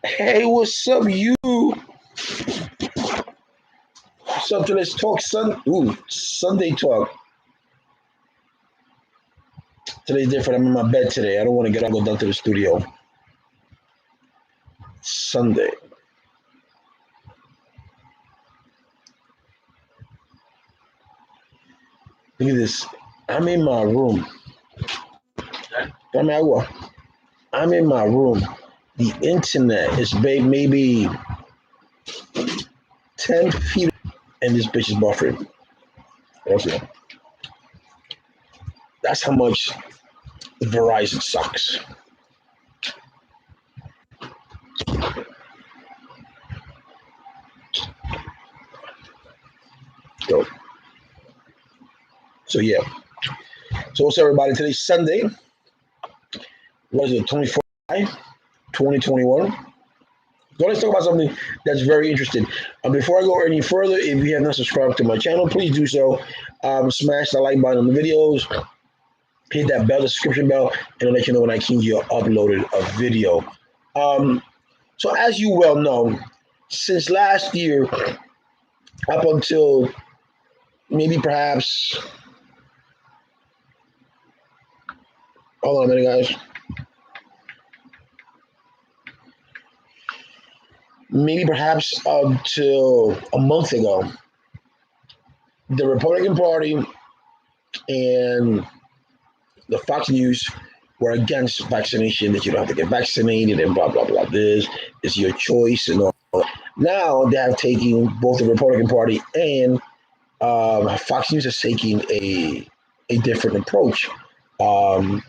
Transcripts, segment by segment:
Hey, what's up, you? What's up to Let's Talk Sunday Talk. Today's different. I'm in my bed today. I don't want to get up and go down to the studio. Sunday. Look at this. I'm in my room. I'm in my room. The internet is maybe 10 feet, and this bitch is buffering. Okay. That's how much Verizon sucks. So, so yeah. So what's up, everybody? Today's Sunday. What is it? 24th, 2021. So let's talk about something that's very interesting. Before I go any further, if you have not subscribed to my channel, please do so. Smash the like button on the videos, hit that bell, the subscription bell, and I'll let you know when I can get uploaded a video. So as you well know, since last year, up until maybe perhaps, hold on a minute, guys. Maybe perhaps until a month ago, the Republican Party and the Fox News were against vaccination, that you don't have to get vaccinated and blah, blah, blah. This is your choice and all. Now they have taken, both the Republican Party and Fox News is taking a different approach. Now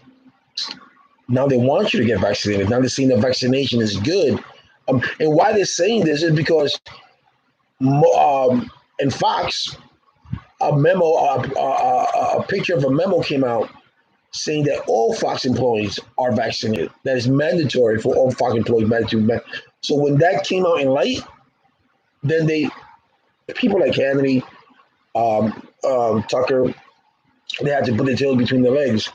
they want you to get vaccinated. Now they're saying that vaccination is good. And why they're saying this is because in Fox, a picture of a memo came out saying that all Fox employees are vaccinated. That is mandatory for all Fox employees. So when that came out in light, then people like Kennedy, Tucker, they had to put their tail between their legs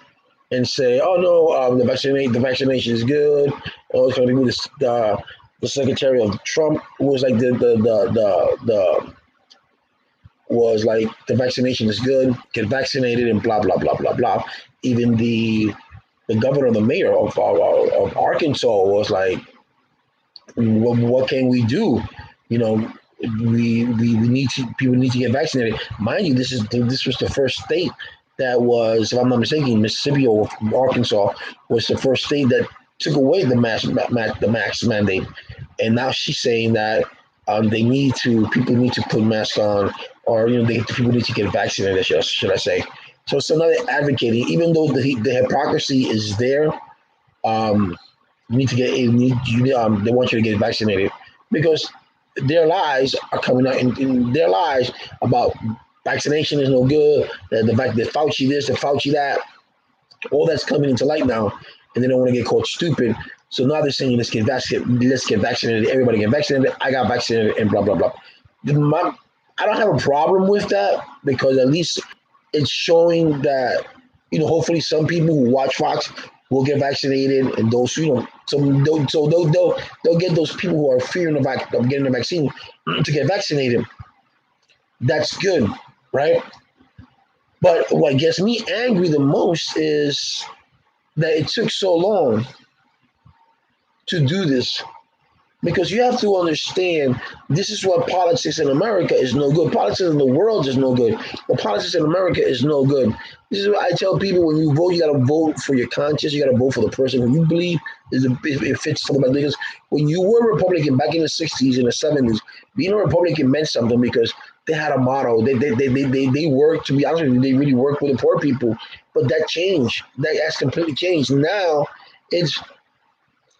and say, "Oh no, the vaccination is good." Oh, it's going to be the Secretary of Trump was like the vaccination is good, get vaccinated, and blah blah blah blah blah. Even the governor, the mayor of Arkansas was like, what can we do? You know, we need to, people need to get vaccinated. Mind you, this was the first state that was, if I'm not mistaken, Mississippi or Arkansas was the first state that took away the mask mandate, and now she's saying that people need to put masks on, or people need to get vaccinated. Should I say? So it's another advocating, even though the hypocrisy is there. You need to get they want you to get vaccinated because their lies are coming out in their lies about vaccination is no good. The fact that Fauci this, the Fauci that, all that's coming into light now, and they don't want to get called stupid. So now they're saying let's get vaccinated, everybody get vaccinated. I got vaccinated, and blah blah blah. I don't have a problem with that because at least it's showing that hopefully some people who watch Fox will get vaccinated, and those they'll get those people who are fearing of getting the vaccine to get vaccinated. That's good, right? But what gets me angry the most is that it took so long to do this. Because you have to understand, this is what politics in America is no good. Politics in the world is no good. But politics in America is no good. This is what I tell people: when you vote, you got to vote for your conscience. You got to vote for the person who you believe it fits something. Because when you were a Republican back in the 60s and the 70s, being a Republican meant something because they had a motto. They worked, to be honest with you, they really worked with the poor people. But that changed. That's completely changed. Now it's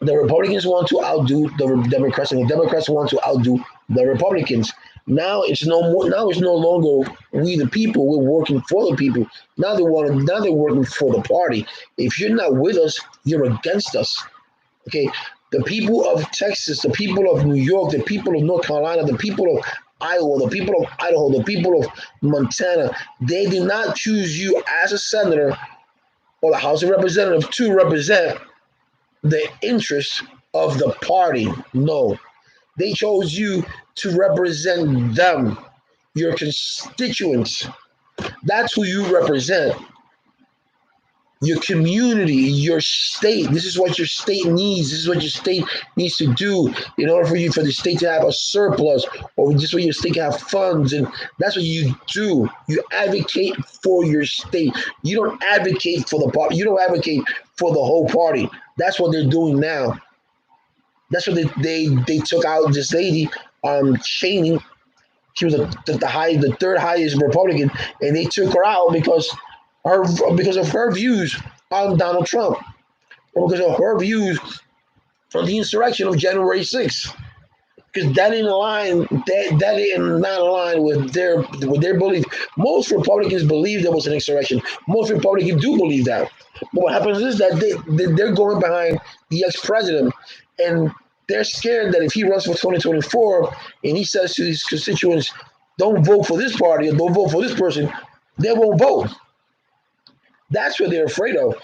the Republicans want to outdo the Democrats, and the Democrats want to outdo the Republicans. Now it's no more. Now it's no longer we the people. We're working for the people. Now Now they're working for the party. If you're not with us, you're against us. Okay. The people of Texas, the people of New York, the people of North Carolina, the people of Iowa, the people of Idaho, the people of Montana, they did not choose you as a senator or the House of Representatives to represent the interests of the party. No, they chose you to represent them, your constituents. That's who you represent. Your community, your state. This is what your state needs. This is what your state needs to do in order for the state to have a surplus, or just for your state to have funds. And that's what you do. You advocate for your state. You don't advocate for the party. You don't advocate for the whole party. That's what they're doing now. That's what they took out this lady, Cheney. She was the third highest Republican, and they took her out her because of her views on Donald Trump, or because of her views on the insurrection of January 6th. Because that didn't align. That did not align with their belief. Most Republicans believe there was an insurrection. Most Republicans do believe that. But what happens is that they're going behind the ex-president, and they're scared that if he runs for 2024 and he says to his constituents, "Don't vote for this party or don't vote for this person," they won't vote. That's what they're afraid of.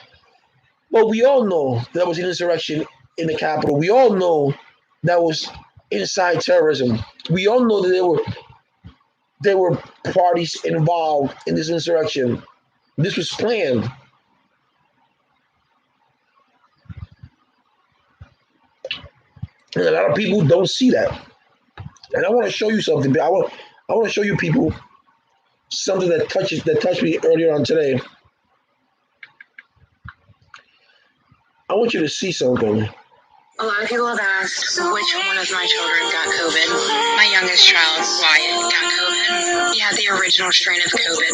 But we all know there was an insurrection in the Capitol. We all know that was inside terrorism. We all know that there were parties involved in this insurrection. This was planned. And a lot of people don't see that. And I want to show you something. I want to show you people something that touched me earlier on today. I want you to see something. A lot of people have asked which one of my children got COVID. My youngest child, Wyatt, got COVID. He had the original strain of COVID.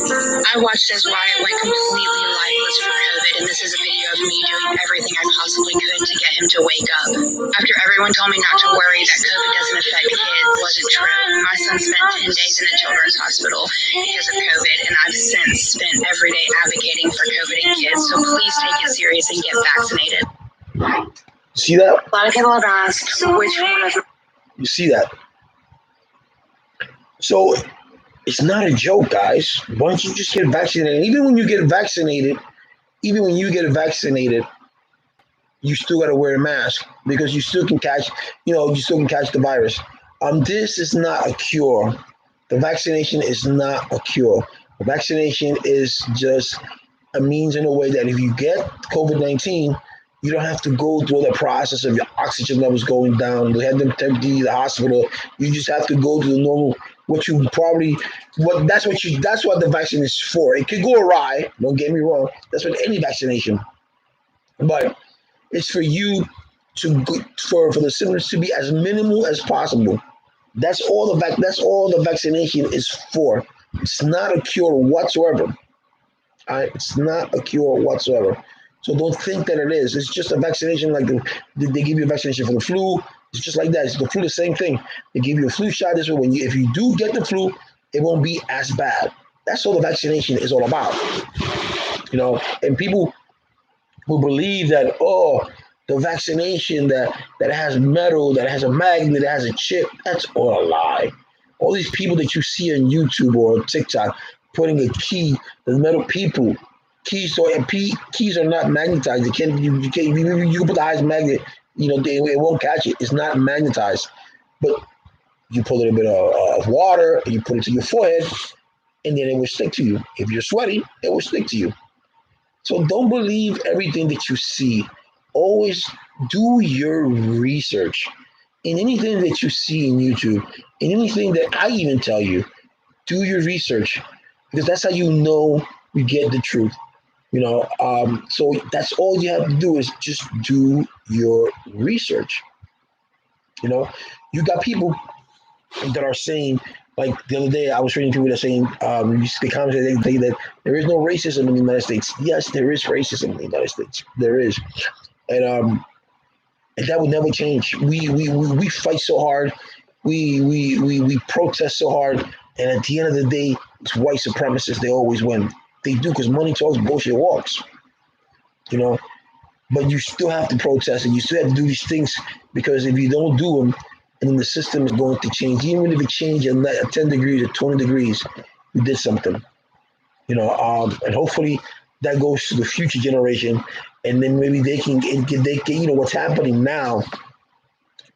I watched as Wyatt went completely lifeless for COVID, and this is a video of me doing everything I possibly could to get him to wake up. After everyone told me not to worry, that COVID doesn't affect kids, wasn't true. My son spent 10 days in a children's hospital because of COVID, and I've since spent every day advocating for COVID in kids, so please take it serious and get vaccinated. See that? A lot of people have asked which one of... You see that? So it's not a joke, guys. Why don't you just get vaccinated? And even when you get vaccinated, you still got to wear a mask because you still can catch the virus. This is not a cure. The vaccination is not a cure. The vaccination is just a means in a way that if you get COVID-19, you don't have to go through the process of your oxygen levels going down. They had them take you to the hospital. You just have to go to the normal. That's what the vaccine is for. It could go awry. Don't get me wrong. That's with any vaccination, but it's for you for the symptoms to be as minimal as possible. That's all the vaccination is for. It's not a cure whatsoever. All right? It's not a cure whatsoever. So don't think that it is. It's just a vaccination like they give you a vaccination for the flu. It's just like that. It's the flu, the same thing. They give you a flu shot this way. If you do get the flu, it won't be as bad. That's all the vaccination is all about. And people who believe that, the vaccination that has metal, that has a magnet, that has a chip, that's all a lie. All these people that you see on YouTube or TikTok putting a key, the metal people, keys are not magnetized. You can put the highest magnet, it won't catch it. It's not magnetized. But you put a little bit of water and you put it to your forehead, and then it will stick to you. If you're sweaty, it will stick to you. So don't believe everything that you see. Always do your research. In anything that you see in YouTube, in anything that I even tell you, do your research, because that's how you get the truth. So that's all you have to do is just do your research. You got people that are saying, like the other day, I was reading people that are saying, they commented that there is no racism in the United States. Yes, there is racism in the United States. There is, and that will never change. We fight so hard, we protest so hard, and at the end of the day, it's white supremacists. They always win. They do, because money talks, bullshit walks. But you still have to protest, and you still have to do these things, because if you don't do them, and then the system is going to change. Even if it changes at 10 degrees or 20 degrees, you did something. And hopefully that goes to the future generation, and then maybe they can what's happening now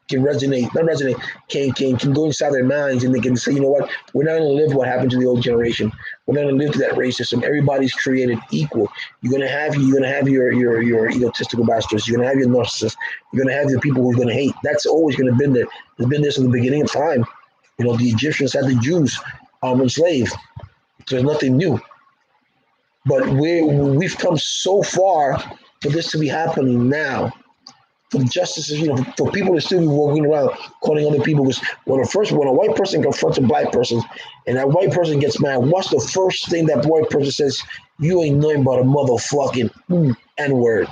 can resonate, not resonate, can go inside their minds and they can say, you know what, we're not going to live what happened to the old generation. We're not going to live to that racism. Everybody's created equal. You're gonna have your egotistical bastards. You're gonna have your narcissists. You're gonna have the people who's gonna hate. That's always gonna been there. It's been there since the beginning of time. The Egyptians had the Jews enslaved. So there's nothing new. But we've come so far for this to be happening now. For the justices, for people to still be walking around calling other people. Because when a white person confronts a black person, and that white person gets mad, what's the first thing that white person says? You ain't nothing but a motherfucking N word.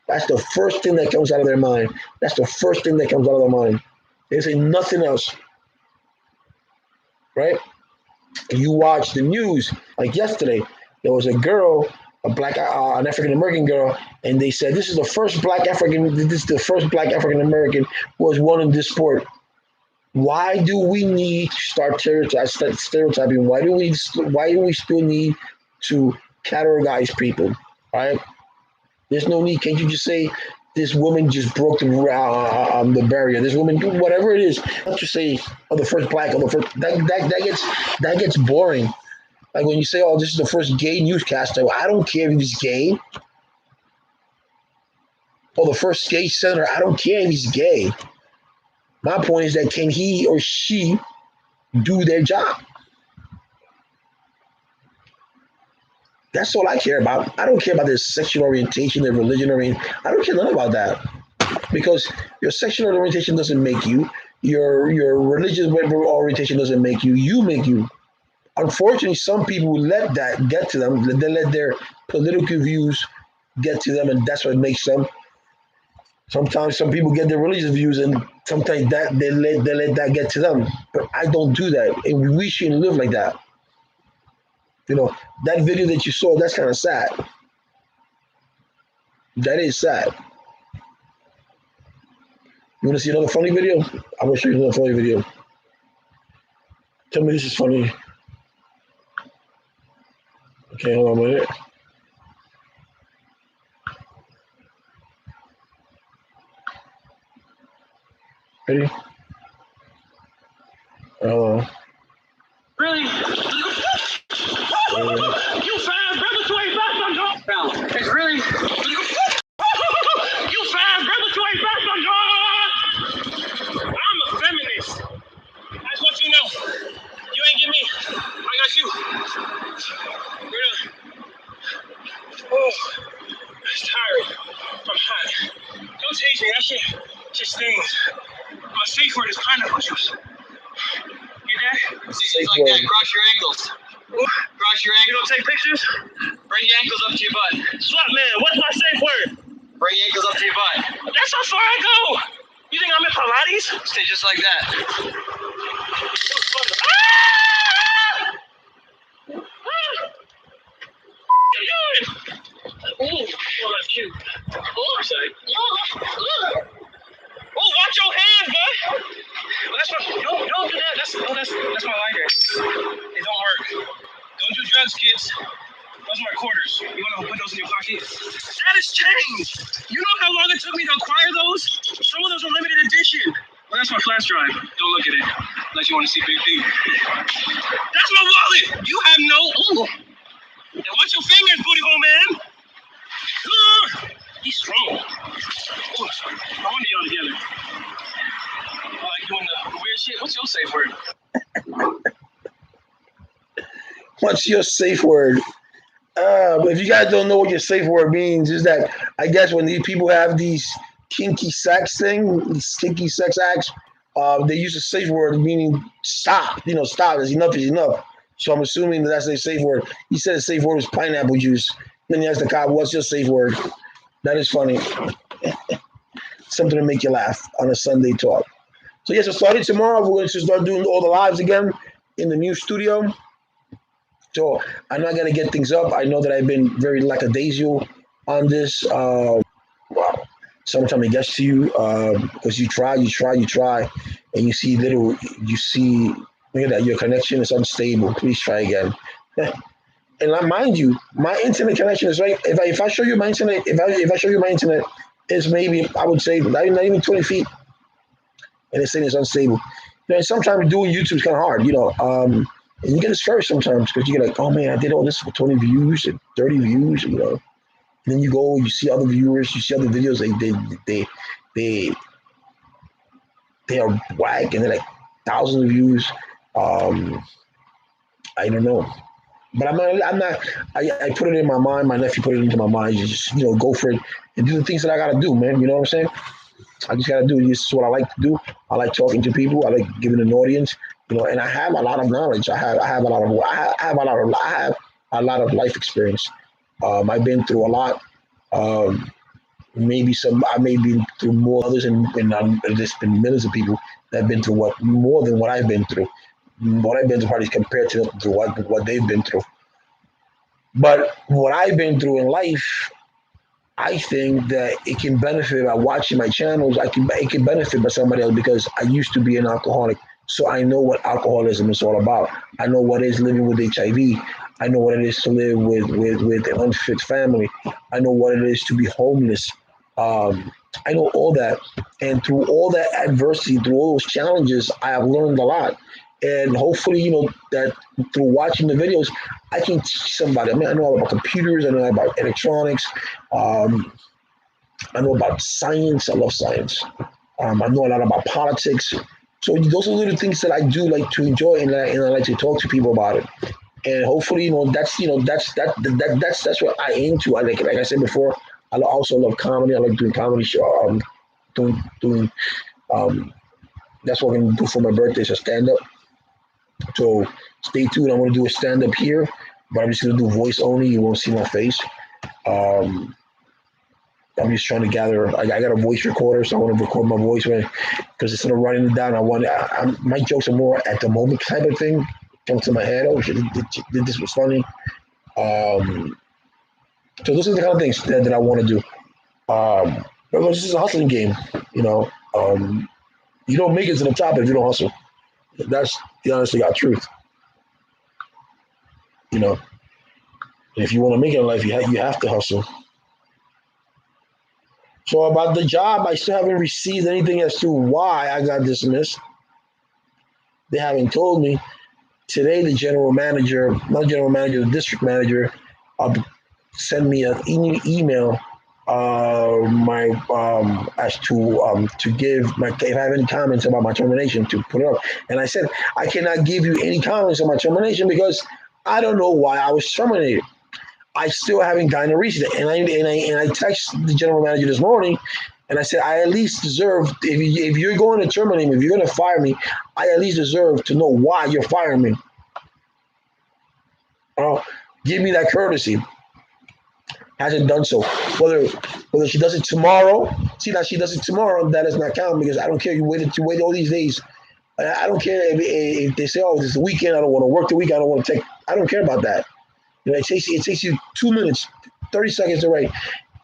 That's the first thing that comes out of their mind. That's the first thing that comes out of their mind. They say nothing else, right? You watch the news, like yesterday, there was a girl, an African American girl, and they said this is the first black African American who has won in this sport. Why do we need to start stereotyping? Why do we still need to categorize people? Right? There's no need. Can't you just say this woman just broke the barrier? This woman, whatever it is, don't just say, oh, the first black, or the first. That gets boring. Like when you say, oh, this is the first gay newscaster. I don't care if he's gay. Or the first gay senator. I don't care if he's gay. My point is that can he or she do their job? That's all I care about. I don't care about their sexual orientation, their religion, I don't care nothing about that. Because your sexual orientation doesn't make you. Your religious orientation doesn't make you. You make you. Unfortunately, some people let that get to them. They let their political views get to them, and that's what makes them. Sometimes some people get their religious views, and sometimes that they let that get to them. But I don't do that, and we shouldn't live like that. That video that you saw, that's kind of sad. That is sad. You want to see another funny video? I'm going to show you another funny video. Tell me this is funny. Okay, hold on a minute. Ready? Really? You fast, brother, you ain't fast on God. It's really. You fast, brother, you ain't fast on God. I'm a feminist. I just want you to know. You ain't get me. I got you. Really? Oh, it's tiring. I'm hot. Don't taste me. That shit just stings. My safe word is pineapple juice. Get that? Safe like word. that. Cross your ankles. Cross your ankles. You don't take pictures? Bring your ankles up to your butt. Slut man, what's my safe word? Bring your ankles up to your butt. That's how far I go. You think I'm in Pilates? Stay just like that. What are you doing? Ooh, oh, that's cute. Oh, I'm sorry. Oh, watch your hands, bud. Well, that's what. Don't do that. That's my lighter. It don't work. Don't do drugs, kids. Those are my quarters. You want to put those in your pocket? That has changed. You know how long it took me to acquire those? Some of those are limited edition. Well, that's my flash drive. Don't look at it unless you want to see big things. That's my wallet. You have no. Ooh. And watch your fingers, booty hole man. He's strong. Ooh, I wonder y'all together. I like doing the weird shit. What's your safe word? What's your safe word? If you guys don't know what your safe word means, is that I guess when these people have these kinky sex acts, they use a safe word meaning stop. Stop. Enough is enough. So I'm assuming that's their safe word. He said the safe word is pineapple juice. Then he asked the cop, "What's your safe word?" That is funny. Something to make you laugh on a Sunday talk. So yes, starting tomorrow, we're going to start doing all the lives again in the new studio. So I'm not going to get things up. I know that I've been very lackadaisical on this. Wow. Sometimes it gets to you because you try, and you see look at that, your connection is unstable. Please try again. And mind you, my internet connection is right. If I show you my internet, if I show you my internet, it's maybe, I would say not even 20 feet. and they're saying it's unstable. And sometimes doing YouTube is kind of hard, and you get discouraged sometimes because you get like, oh man, I did all this for 20 views and 30 views, And then you go, you see other viewers, you see other videos, they they are whack and they're like thousands of views. Um, I don't know. But I'm not. I put it in my mind. My nephew put it into my mind. You just go for it and do the things that I gotta do, man. You know what I'm saying? I just gotta do. This is what I like to do. I like talking to people. I like giving an audience. And I have a lot of knowledge. I have a lot of I have a lot of life experience. I've been through a lot. Um, Maybe I may be through more others, and there's been millions of people that have been through what more than what I've been through. What I've been through probably compared to what they've been through. But what I've been through in life, I think that it can benefit by watching my channels. It can benefit by somebody else because I used to be an alcoholic, so I know what alcoholism is all about. I know what it is living with HIV. I know what it is to live with an unfit family. I know what it is to be homeless. Um, I know all that, and through all that adversity, through all those challenges, I have learned a lot. And hopefully, that through watching the videos, I can teach somebody. I mean, I know about computers. I know about electronics. Um, I know about science. I love science. I know a lot about politics. So those are little things that I do like to enjoy, and I like to talk to people about it. And hopefully, that's what I aim to. I like I said before. I also love comedy. I like doing comedy show. Doing um, that's what I'm gonna do for my birthday. So stand up. So stay tuned. I'm gonna do a stand up here, but I'm just gonna do voice only. You won't see my face. Um, I'm just trying to gather. I got a voice recorder, so I want to record my voice because instead of writing it down, my jokes are more at the moment type of thing. Comes to my head. Oh shit, this was funny. Um, so those are the kind of things that I want to do. But this is a hustling game. You know, um, you don't make it to the top if you don't hustle. That's the honest to God truth. You know, if you want to make it in life, you have to hustle. So about the job, I still haven't received anything as to why I got dismissed. They haven't told me. Today, the general manager, not general manager, the district manager, uh, sent me an email my as to give my if I have any comments about my termination to put it up. And I said I cannot give you any comments on my termination because I don't know why I was terminated. I still haven't gotten a reason. And I texted the general manager this morning, and I said I at least deserve if you're going to terminate me, if you're going to fire me, I at least deserve to know why you're firing me. Uh, Give me that courtesy. Hasn't done so. Whether she does it tomorrow, see that she does it tomorrow, that does not count because I don't care. You wait all these days. I don't care if they say, "Oh, this is the weekend. I don't want to work the week. I don't want to take." I don't care about that. It takes you 2 minutes, 30 seconds to write.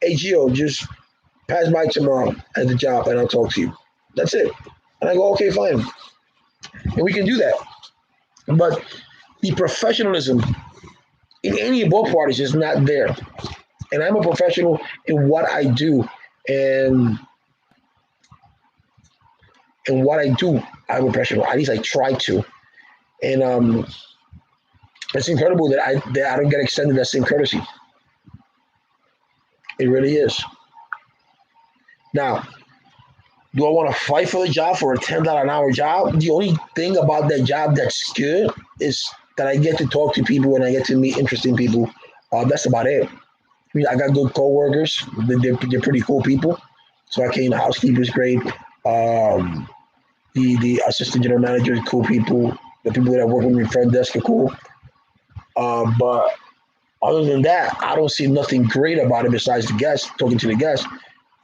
Hey, Gio, just pass by tomorrow at the job, and I'll talk to you. That's it. And I go, okay, fine, and we can do that. But the professionalism in any of both parties is not there. And I'm a professional in what I do, and what I do, I'm a professional. At least I try to, and it's incredible that I don't get extended that same courtesy. It really is. Now, do I want to fight for the job for a $10 an hour job? The only thing about that job that's good is that I get to talk to people and I get to meet interesting people. That's about it. I mean, I got good coworkers. They're pretty cool people. So I came. The housekeeper's great. Um, the assistant general manager is cool people. The people that work with me front desk are cool. But other than that, I don't see nothing great about it besides the guests, talking to the guests.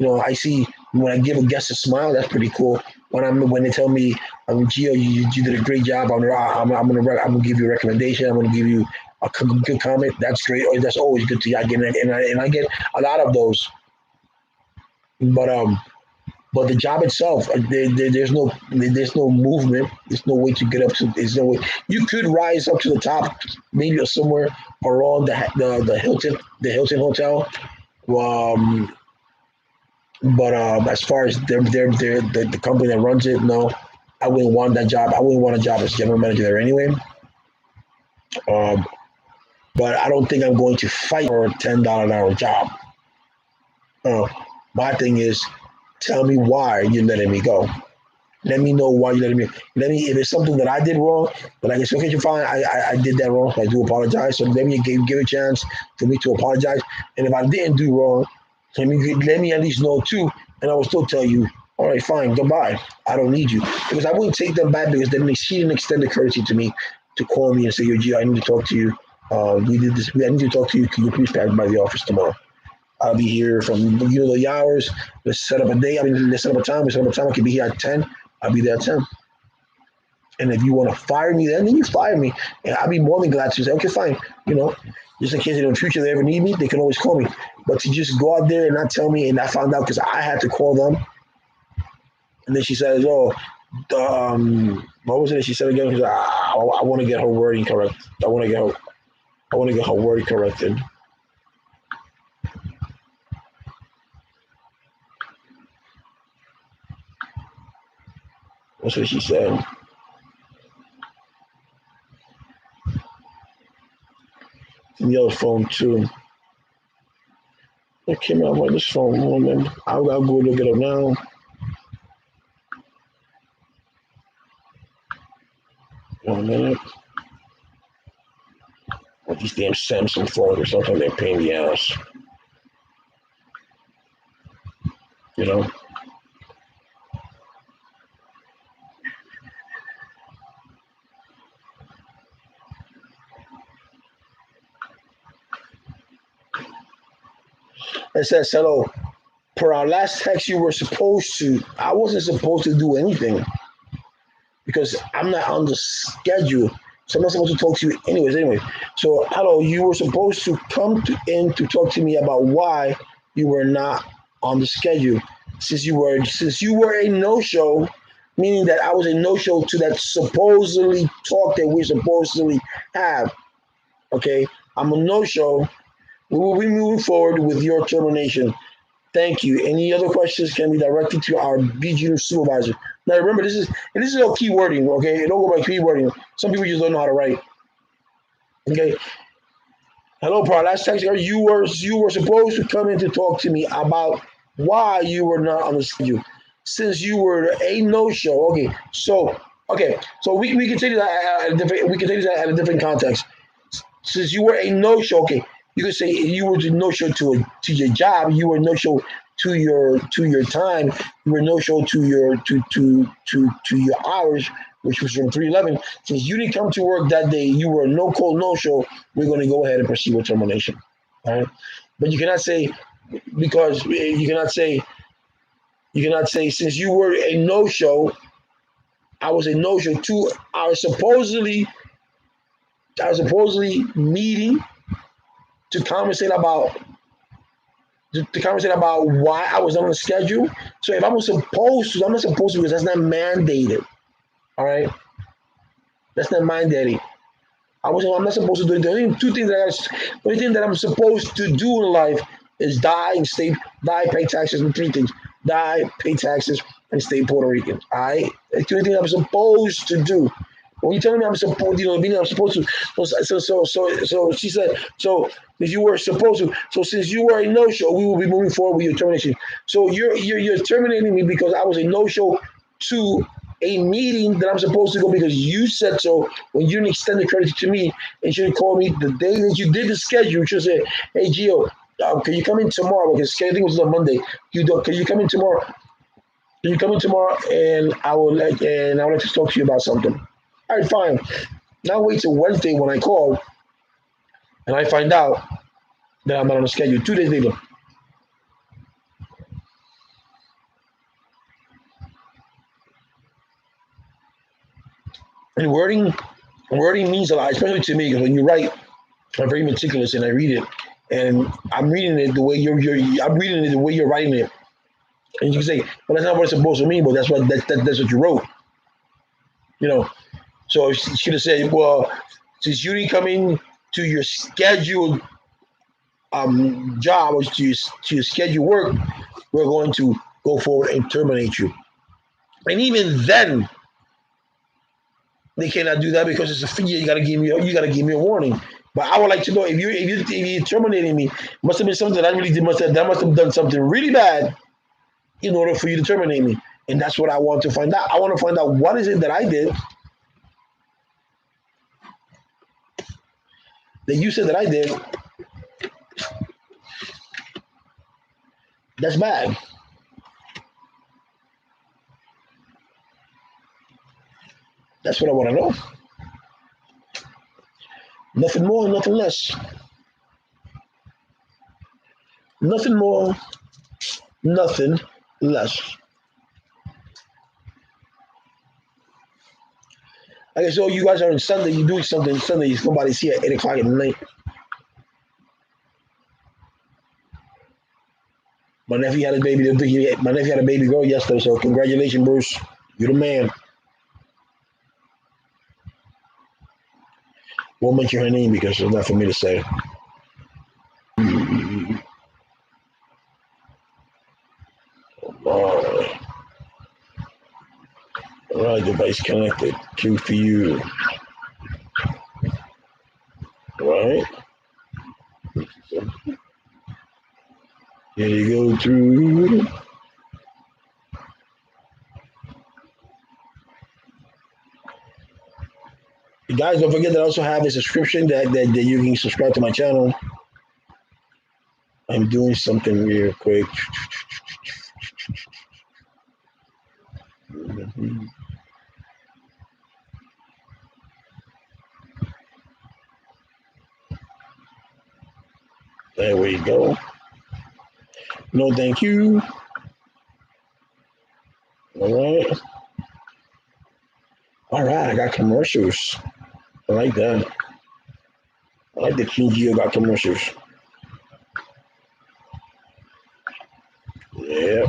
I see when I give a guest a smile, that's pretty cool. When they tell me, Gio, you did a great job. I'm gonna give you a recommendation. I'm gonna give you a good comment. That's great. That's always good to you. I get a lot of those. But the job itself, there's no movement. There's no way to get up to. There's no way you could rise up to the top, maybe somewhere around the Hilton Hotel. Um, But as far as the company that runs it, no, I wouldn't want that job. I wouldn't want a job as general manager there anyway. Um, but I don't think I'm going to fight for a $10 an hour job. Uh, my thing is, tell me why you're letting me go. Let me know why you're letting me. Let me. If it's something that I did wrong, but I guess okay, you're fine. I did that wrong. So I do apologize. So let me give a chance for me to apologize. And if I didn't do wrong, let me at least know too, and I will still tell you. All right, fine, goodbye. I don't need you because I wouldn't take them back because then she didn't extend the courtesy to me to call me and say, "Yo, Gio, I need to talk to you. We did this. I need to talk to you. Can you please pass by the office tomorrow?" I'll be here from the hours. Let's set up a day. I mean, let's set up a time. We set up a time. I can be here at 10. I'll be there at 10. And if you want to fire me then you fire me. And I'll be more than glad to say, okay, fine. You know, just in case in the future they ever need me, they can always call me. But to just go out there and not tell me, and I found out because I had to call them. And then she says, oh, what was it that she said again? She's like, I want to get her wording correct. I want to get her wording corrected. That's what she said. And the other phone too. It came out on this phone, woman. I'll go look it up now. One minute. With these damn Samsung phones or something, they're paying the ass. You know? It says, hello. Per our last text, you were supposed to. I wasn't supposed to do anything because I'm not on the schedule. So I'm not supposed to talk to you anyways. Anyway, so hello, you were supposed to in to talk to me about why you were not on the schedule since you were a no show, meaning that I was a no show to that supposedly talk that we supposedly have. Okay, I'm a no show. We will be moving forward with your termination. Thank you. Any other questions can be directed to our BG supervisor. Now remember, this is all key wording. Okay, don't go by key wording. Some people just don't know how to write. Okay. Hello, Paul. Last text you were supposed to come in to talk to me about why you were not on the schedule since you were a no show. Okay, so we can take that at a different context. Since you were a no show, okay, you could say you were no show to your job, you were no show to your time, you were no show to your hours, which was from 311. Since you didn't come to work that day, you were no call no show. We're going to go ahead and proceed with termination. All right, but you cannot say because you cannot say since you were a no show, I was a no show to I was supposedly meeting to conversate about why I was on the schedule. So if I'm not supposed to because that's not mandated. All right, that's not mandated. I'm not supposed to do it. The only two things the only thing that I'm supposed to do in life is die, pay taxes, and three things: die, pay taxes, and stay Puerto Rican. All right, that's the only thing I'm supposed to do. When you tell me I'm supposed, meaning I'm supposed to. So she said. So if you were supposed to, so since you were a no show, we will be moving forward with your termination. So you're terminating me because I was a no show to a meeting that I'm supposed to go because you said so when you didn't extend the credit to me and you should call me the day that you did the schedule. You should say, hey Gio, can you come in tomorrow? Because I think it was on Monday. Can you come in tomorrow? Can you come in tomorrow and I would like to talk to you about something. All right, fine. Now wait till Wednesday when I call and I find out that I'm not on the schedule. 2 days later. And wording means a lot, especially to me, because when you write, I'm very meticulous and I read it, and I'm reading it the way I'm reading it the way you're writing it, and you can say, well, that's not what it's supposed to mean, but that's what you wrote, you know. So she could have said, well, since you didn't come in to your scheduled job or to schedule work, we're going to go forward and terminate you. And even then, they cannot do that because it's a fee. You gotta give me a warning. But I would like to know if you terminating me, must have been something that I really did. Must have done something really bad in order for you to terminate me. And that's what I want to find out. I want to find out what is it that I did that you said that I did that's bad. That's what I want to know. Nothing more, nothing less. Nothing more, nothing less. Okay, so you guys are on Sunday. You're doing something Sunday. Somebody's here at 8 o'clock at night. My nephew had a baby. My nephew had a baby girl yesterday. So congratulations, Bruce. You're the man. Won't mention her name because it's not for me to say. All right, device connected. Q for you. All right. Here you go through. You guys, don't forget that I also have a subscription that you can subscribe to my channel. I'm doing something real quick. There we go. No, thank you. All right. All right, I got commercials. I like that. I like the King Geo got commercials. Yeah.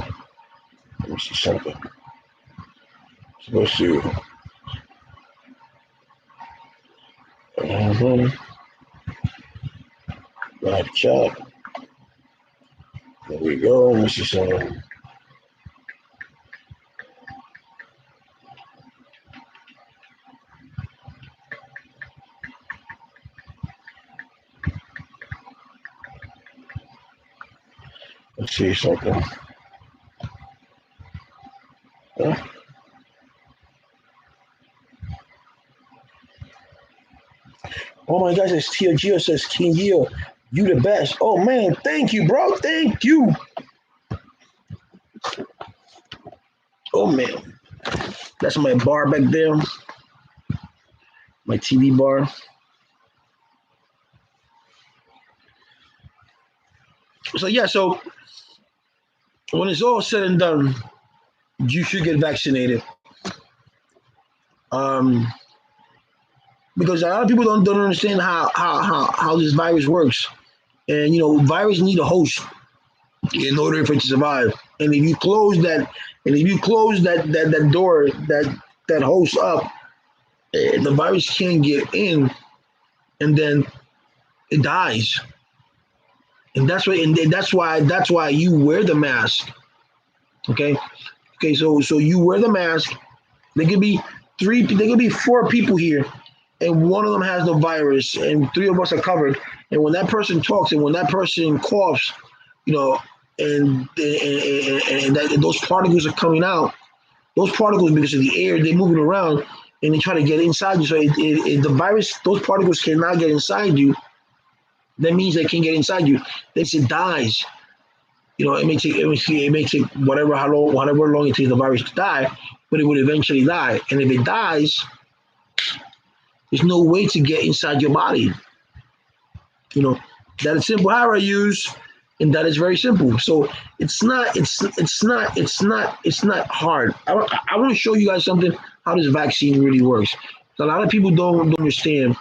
Let me see something. Supposed to. Live chat. There we go. Let me see something. Let's see something. Huh? Oh my gosh, it's Tio Gio says King Gio, you the best. Oh man, thank you, bro. Thank you. Oh man. That's my bar back there. My TV bar. So yeah, so when it's all said and done, you should get vaccinated. Um, because a lot of people don't understand how this virus works. And virus need a host in order for it to survive. And if you close that door, that host up, the virus can't get in, and then it dies. And that's why you wear the mask. Okay. Okay. So you wear the mask. There could be four people here, and one of them has the virus, and three of us are covered. And when that person talks, and when that person coughs, and those particles are coming out. Those particles, because of the air, they're moving around, and they try to get inside you. So the virus, those particles cannot get inside you. That means they can get inside you. Then it dies. It may take whatever long it takes the virus to die, but it would eventually die. And if it dies, there's no way to get inside your body. That is simple how I use, and that is very simple. So it's not hard. I want to show you guys something how this vaccine really works. A lot of people don't understand.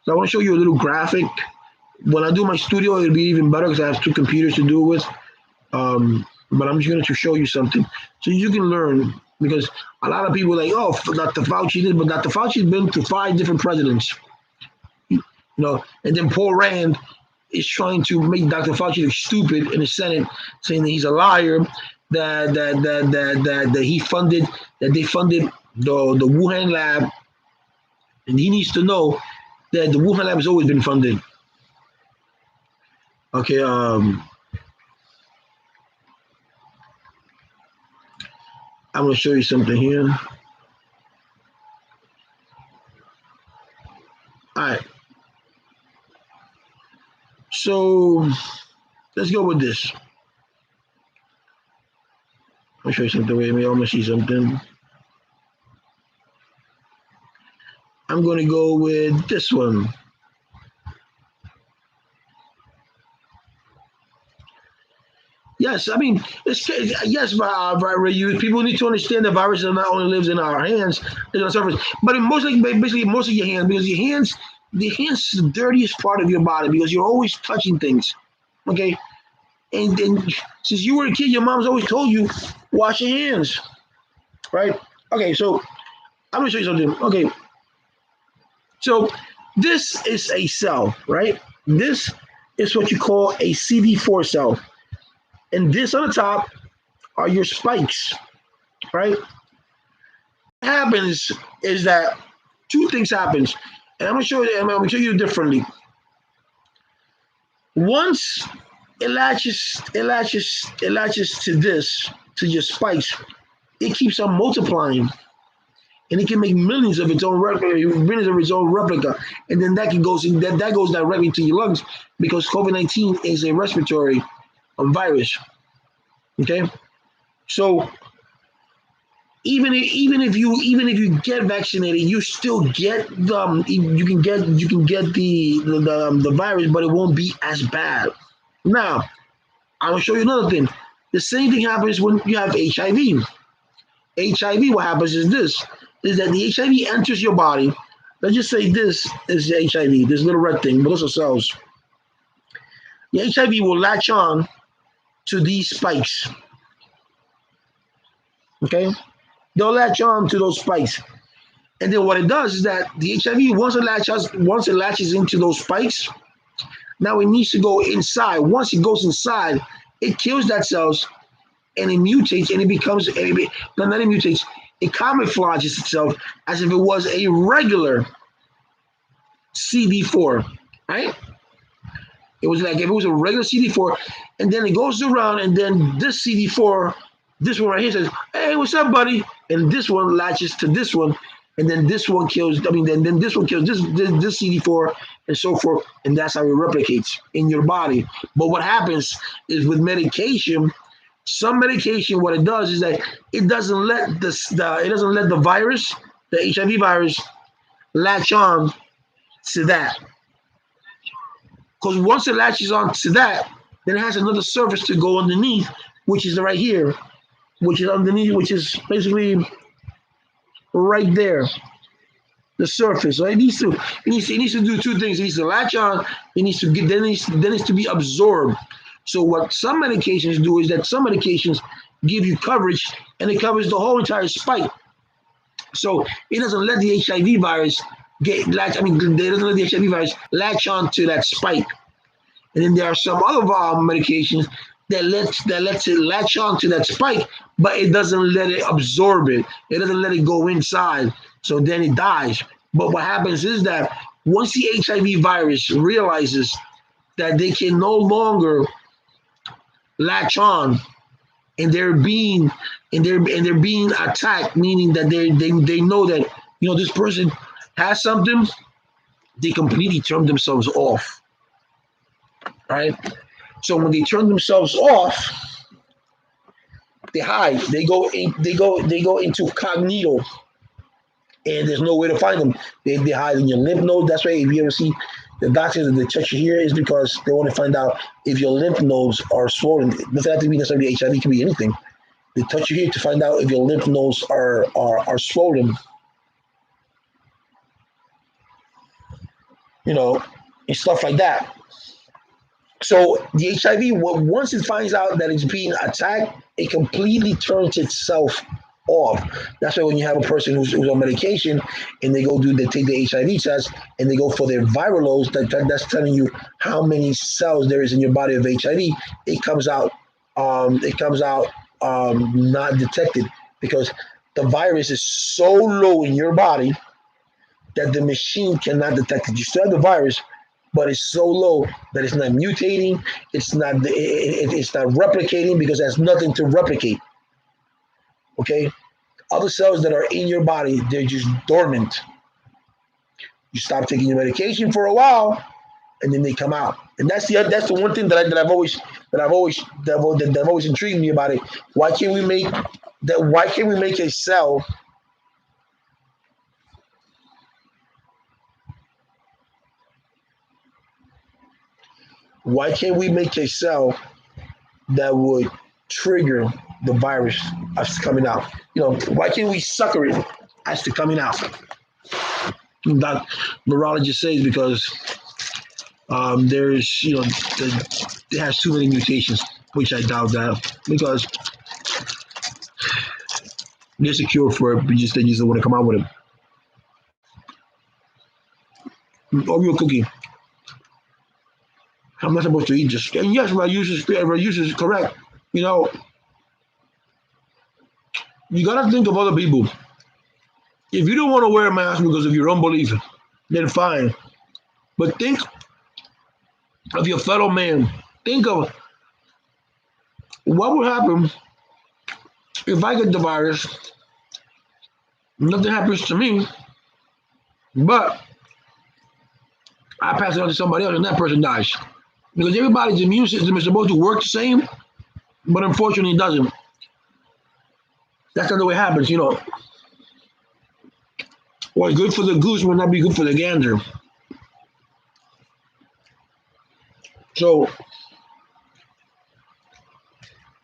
So I want to show you a little graphic. When I do my studio, it'll be even better because I have two computers to do it with. But I'm just going to show you something so you can learn, because a lot of people are like, oh, Dr. Fauci did, but Dr. Fauci's been to 5 different presidents. And then Paul Rand is trying to make Dr. Fauci look stupid in the Senate, saying that he's a liar, that he funded, that they funded the Wuhan lab, and he needs to know that the Wuhan lab has always been funded. Okay, I'm going to show you something here. All right. So let's go with this. I'll show you something. Wait a minute, I'm going to see something. I'm going to go with this one. Yes, I mean, yes, people need to understand the virus not only lives in our hands, it's on the surface, but basically most of your hands, because the hands is the dirtiest part of your body because you're always touching things, okay? And then since you were a kid, your mom's always told you, wash your hands, right? Okay, so I'm gonna show you something. Okay, so this is a cell, right? This is what you call a CD4 cell. And this on the top are your spikes, right? What happens is that two things happens, and I'm gonna show you differently. Once it latches to this, to your spikes, it keeps on multiplying. And it can make millions of its own replica, and then that goes directly to your lungs because COVID-19 is a respiratory virus. Okay, so even if you get vaccinated, you still get you can get the virus, but it won't be as bad. Now, I will show you another thing. The same thing happens when you have HIV. HIV, what happens is that the HIV enters your body. Let's just say this is HIV, this little red thing, but those are cells. The HIV will latch on to these spikes. Okay? They'll latch on to those spikes. And then what it does is that the HIV, once it latches into those spikes, now it needs to go inside. Once it goes inside, it kills that cells and it mutates and it becomes, not it mutates, it camouflages itself as if it was a regular CD4, right? It was like if it was a regular CD4, and then it goes around, and then this CD4, this one right here says, "Hey, what's up, buddy?" And this one latches to this one, and then this one kills. Then this one kills this CD4, and so forth, and that's how it replicates in your body. But what happens is with medication, some medication, what it does is that it doesn't let the virus, the HIV virus, latch on to that. Because once it latches on to that, then it has another surface to go underneath, which is right here, which is underneath, which is basically right there, the surface. So it needs to do two things. It needs to latch on. It needs to get then it needs to be absorbed. So what some medications do is that some medications give you coverage, and it covers the whole entire spike. So it doesn't let the HIV virus it doesn't let the HIV virus latch on to that spike. And then there are some other medications that lets it latch on to that spike, but it doesn't let it absorb it. It doesn't let it go inside. So then it dies. But what happens is that once the HIV virus realizes that they can no longer latch on, and they're being attacked, meaning that they know that this person has something, they completely turn themselves off, right? So when they turn themselves off, they hide. They go into cognito, and there's no way to find them. They hide in your lymph node. That's why if you ever see the doctors that they touch you here, is because they want to find out if your lymph nodes are swollen. It doesn't have to be necessarily HIV. It can be anything. They touch you here to find out if your lymph nodes are swollen. And stuff like that. So the HIV, once it finds out that it's being attacked, it completely turns itself off. That's why when you have a person who's on medication and they take the HIV test and they go for their viral loads, that's telling you how many cells there is in your body of HIV. It comes out, not detected because the virus is so low in your body that the machine cannot detect it. You still have the virus, but it's so low that it's not mutating. It's not replicating because it has nothing to replicate. Okay, other cells that are in your body, they're just dormant. You stop taking your medication for a while, and then they come out. And that's the one thing that I've always intrigued me about it. Why can't we make that? Why can't we make a cell? Why can't we make a cell that would trigger the virus as coming out? Why can't we sucker it as to coming out? That virologist says because there's it has too many mutations, which I doubt that because there's a cure for it, but they just don't want to come out with it. Oreo cookie. I'm not supposed to eat this. And yes, my use is correct. You know, you gotta think of other people. If you don't want to wear a mask because of your own belief, then fine. But think of your fellow man. Think of what would happen if I get the virus. Nothing happens to me, but I pass it on to somebody else and that person dies. Because everybody's immune system is supposed to work the same, but unfortunately it doesn't. That's not the way it happens. What's good for the goose will not be good for the gander. So,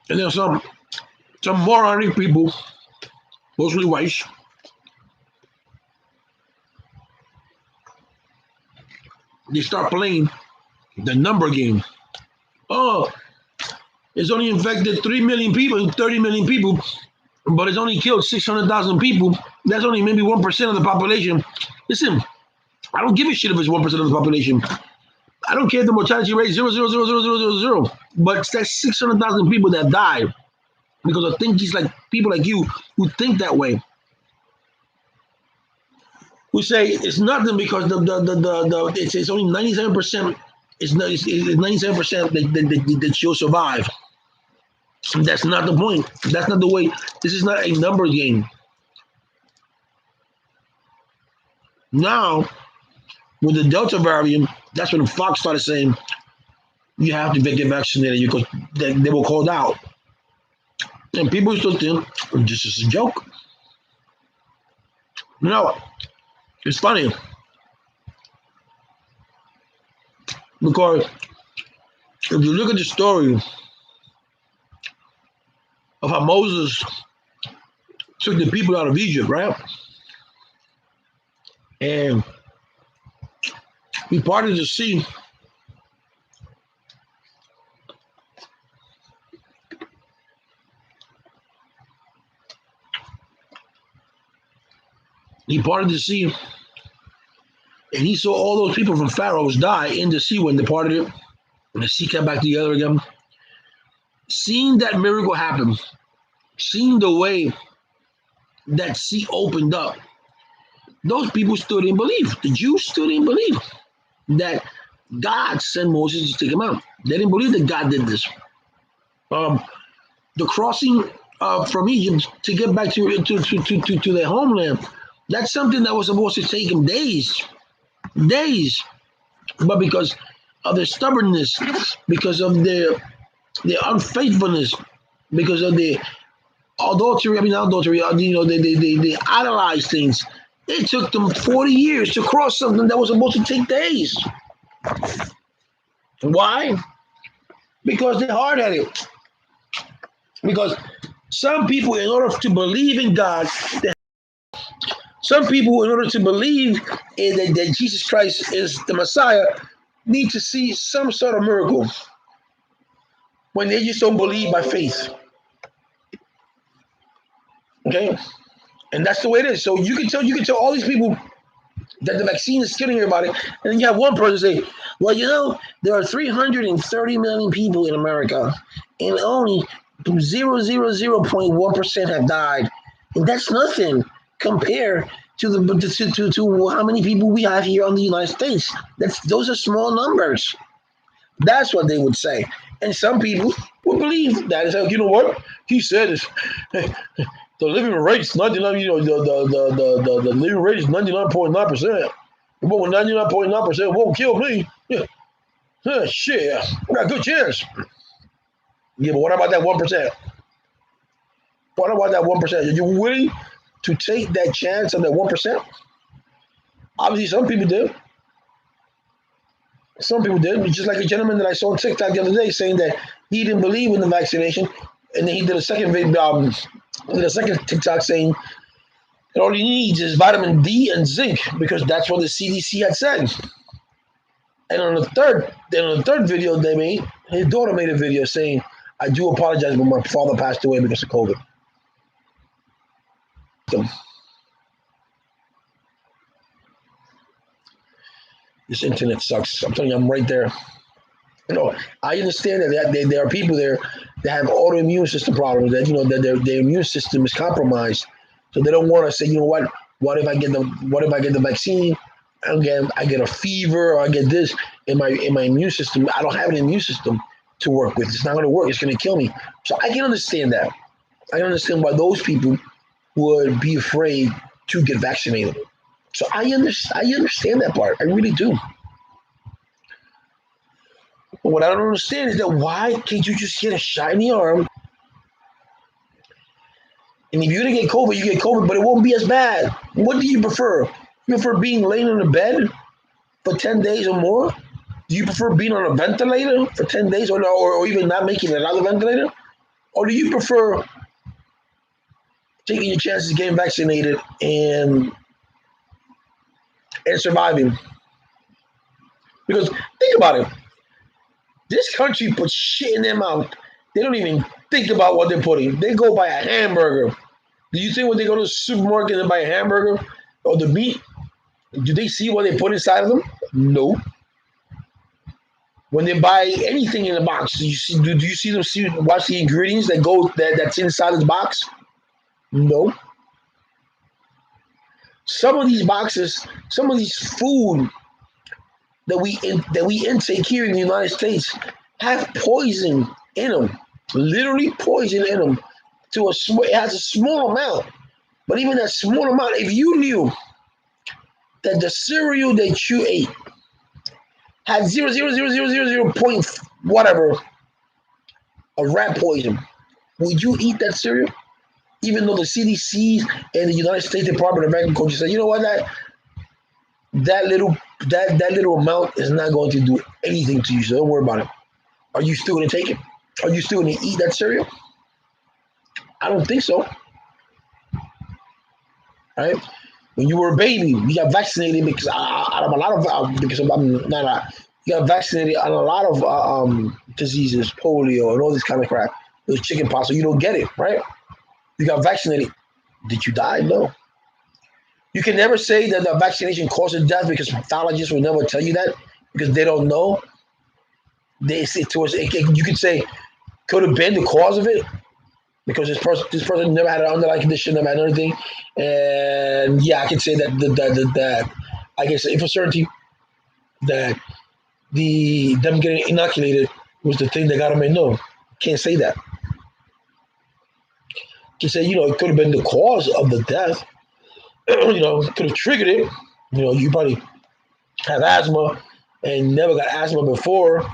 and then some moronic people, mostly whites, they start playing the number game. Oh, it's only infected 3 million people, 30 million people, but it's only killed 600,000 people. That's only maybe 1% of the population. Listen, I don't give a shit if it's 1% of the population. I don't care if the mortality rate is 0.0000000. But that's 600,000 people that die because of things like people like you who think that way. Who say it's nothing because it's only 97%. It's 97% that you'll survive. That's not the point. That's not the way. This is not a number game. Now, with the Delta variant, that's when Fox started saying you have to get vaccinated because they were called out. And people still think this is a joke. No, it's funny because if you look at the story of how Moses took the people out of Egypt, right? And he parted the sea. He parted the sea, and he saw all those people from Pharaoh's die in the sea when they parted it, and the sea came back together again. Seeing that miracle happen, seeing the way that sea opened up, those people stood in belief. The Jews stood in belief that God sent Moses to take them out. They didn't believe that God did this. The crossing from Egypt to get back to their homeland, that's something that was supposed to take them days. But because of their stubbornness, because of their unfaithfulness, because of their adultery, they idolize things. It took them 40 years to cross something that was supposed to take days. Why? Because they're hard headed. Because some people, in order to believe in God, some people, in order to believe that Jesus Christ is the Messiah, need to see some sort of miracle when they just don't believe by faith. Okay, and that's the way it is. So you can tell all these people that the vaccine is killing everybody, and then you have one person say, "Well, there are 330 million people in America, and only 0.1% have died, and that's nothing compared to to how many people we have here in the United States. Those are small numbers." That's what they would say, and some people would believe that. It's like, you know what he said is. The living rate is 99. The living rate is 99.9%. But when 99.9% won't kill me, yeah, shit, yeah, I got a good chance. Yeah, but what about that 1%? What about that 1%? Are you willing to take that chance of that 1%? Obviously, some people did. Some people did. Just like a gentleman that I saw on TikTok the other day saying that he didn't believe in the vaccination, and then he did a second video, did a second TikTok saying that all he needs is vitamin D and zinc because that's what the CDC had said. And on the third video they made, his daughter made a video saying, "I do apologize, but my father passed away because of COVID." So this internet sucks. I'm telling you, I'm right there. I understand that there are people there that have autoimmune system problems. That that their immune system is compromised, so they don't want to say, what if I get the vaccine? I get a fever, or I get this in my immune system. I don't have an immune system to work with. It's not going to work. It's going to kill me. So I can understand that. I can understand why those people would be afraid to get vaccinated. So I understand that part. I really do. But what I don't understand is that why can't you just get a shot in the arm? And if you're gonna get COVID, you get COVID, but it won't be as bad. What do you prefer? You prefer being laying in a bed for 10 days or more? Do you prefer being on a ventilator for 10 days or even not making it out of the ventilator? Or do you prefer taking your chances getting vaccinated and surviving? Because think about it. This country puts shit in their mouth. They don't even think about what they're putting. They go buy a hamburger. Do you think when they go to the supermarket and buy a hamburger or the meat, do they see what they put inside of them? No. When they buy anything in the box, do you see them watch the ingredients that's inside of the box? No. Some of these boxes, some of these food that we intake here in the United States have poison in them, literally poison in them. It has a small amount, but even that small amount, if you knew that the cereal that you ate had 0.00000 point whatever of rat poison, would you eat that cereal? Even though the CDC and the United States Department of Agriculture said, you know what, that little that little amount is not going to do anything to you, so don't worry about it. Are you still going to take it? Are you still going to eat that cereal? I don't think so. Right? When you were a baby, you got vaccinated because out of a lot of because I'm not you got vaccinated on a lot of diseases, polio, and all this kind of crap. It was chicken pox, so you don't get it, right? You got vaccinated. Did you die? No. You can never say that the vaccination causes death because pathologists will never tell you that because they don't know. They say to us, you could say could have been the cause of it because this person never had an underlying condition, never had anything, and yeah, I can say that I can say for certainty that them getting inoculated was the thing that got them in. No, can't say that. Can say it could have been the cause of the death. Could have triggered it. You probably have asthma and never got asthma before,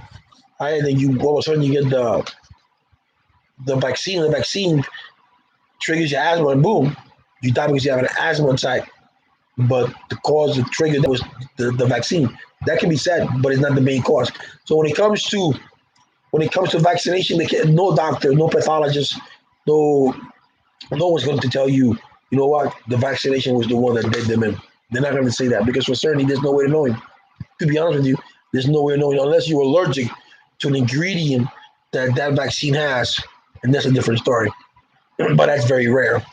right? And then you all of a sudden you get the vaccine. The vaccine triggers your asthma, and boom, you die because you have an asthma attack. But the cause, the trigger, that was the vaccine. That can be said, but it's not the main cause. So when it comes to vaccination, no doctor, no pathologist, no no one's going to tell you, you know what, the vaccination was the one that did them in. They're not going to say that because for certainty, there's no way of knowing. To be honest with you, there's no way of knowing unless you're allergic to an ingredient that vaccine has, and that's a different story. But that's very rare.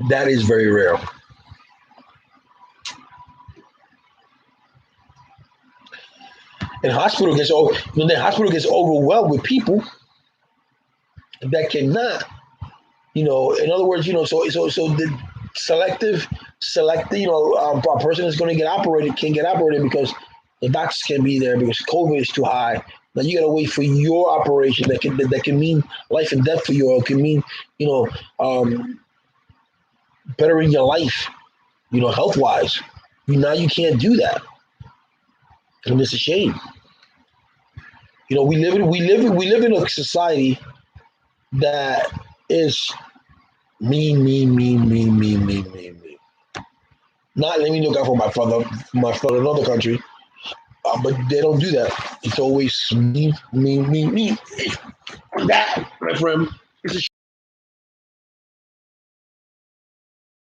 That is very rare. And the hospital gets overwhelmed with people that cannot, in other words, so the selective, a person is going to get operated can get operated because the doctors can't be there because COVID is too high. Now you got to wait for your operation that can mean life and death for you, or it can mean, you know, bettering your life, health wise. Now you can't do that, and it's a shame. We live in a society that is me, me, me, me, me, me, me, me. Not let me look out for my father in another country, but they don't do that. It's always me, me, me, me. That, my friend, it's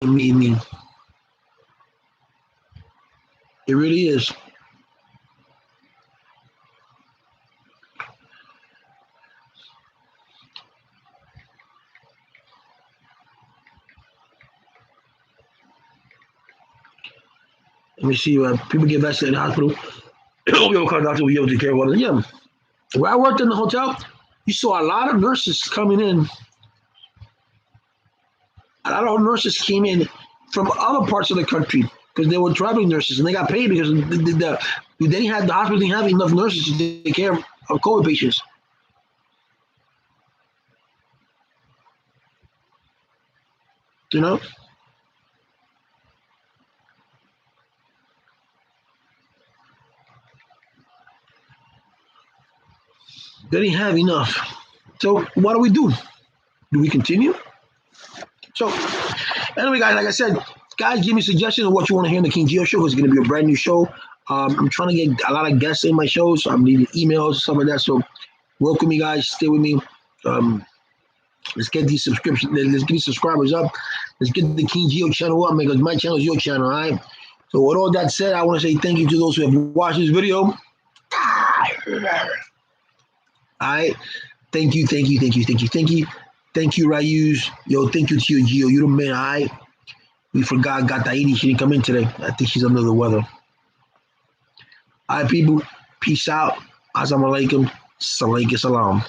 a me, me. It really is. Let me see. People get vaccinated in the hospital. We don't call doctor. We able to take care of others. Yeah. Where I worked in the hotel, you saw a lot of nurses coming in. A lot of nurses came in from other parts of the country because they were traveling nurses and they got paid because the hospital didn't have enough nurses to take care of COVID patients. You know, they didn't have enough. So what do we do? Do we continue? So anyway, guys, like I said, guys, give me suggestions of what you want to hear in the King Geo show. It's going to be a brand new show. I'm trying to get a lot of guests in my shows. I'm needing emails, stuff like that. So work with me, guys. Stay with me. Um, let's get these subscriptions. Let's get these subscribers up. Let's get the King Geo channel up, because my channel is your channel. All right. So with all that said, I want to say thank you to those who have watched this video. All right. Thank you, thank you, thank you, thank you, thank you. Thank you, Rayuz. Yo, thank you to you, Gio. You the man, all right? We forgot Got Tahiti. She didn't come in today. I think she's under the weather. All right, people. Peace out. Assalamu alaikum. Salam.